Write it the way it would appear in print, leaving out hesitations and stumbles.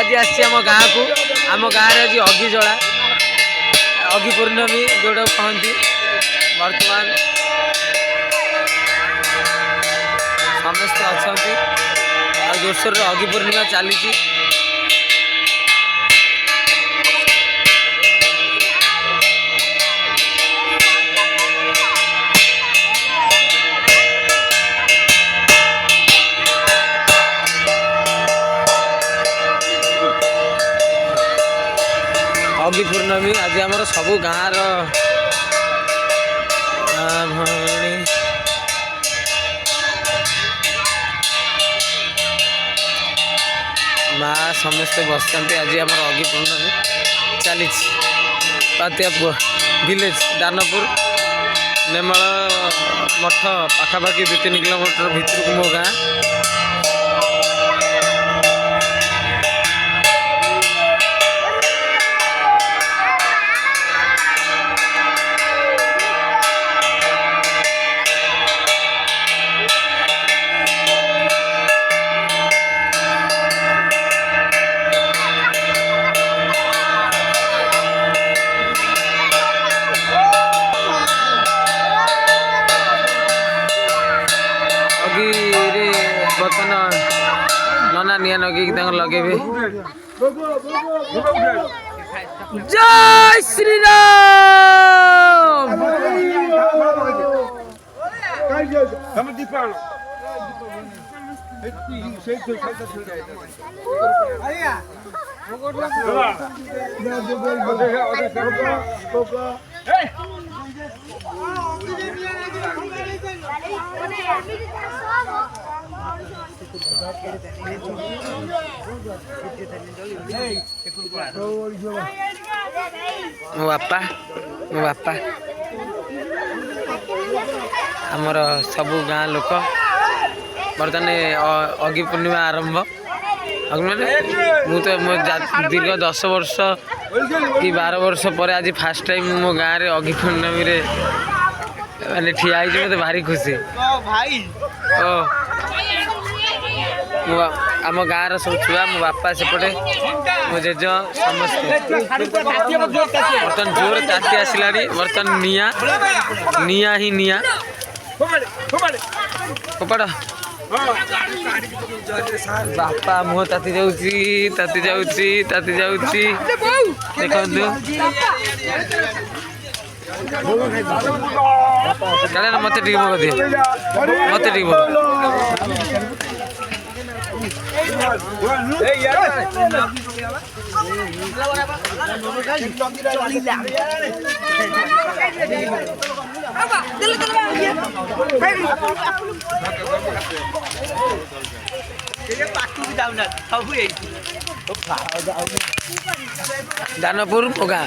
आज आम गाँ को आम गाँव आज अगी जला अगी पूर्णमी जोड़ा कहती बर्तमान समस्ते अच्छा जोरसोर अगी पूर्णिमा चली अगी पूर्णमी आज आम सबू गाँव भौणी माँ समस्ते बस आज आम अगी पूर्णमी चली पातियापुआ विलेज दानपुर नेमाल मठ पाखापाखि 2-3 किलोमीटर भितर को मो गाँ बर्तन नना निया नगे लगे जय श्री राम मो बापा आमर सबू गाँ लोक बर्तमान अगी पूर्णिमा आरंभ मुझे मो दीर्घ 10 वर्ष कि 12 वर्ष पर आज फास्ट टाइम मो गाँव में अगी पूर्णमी मैंने ठिया मत भारी खुशी आम गाँव सब छुआ मो बापा सेपटे मो जेज समस्ते बर्तन जोर ताती आसला बर्तन निया ही निया फोपाड़ बापा मुह ताती जाऊँगी देखु क्या मत मग दिए मत दानपुर मोगा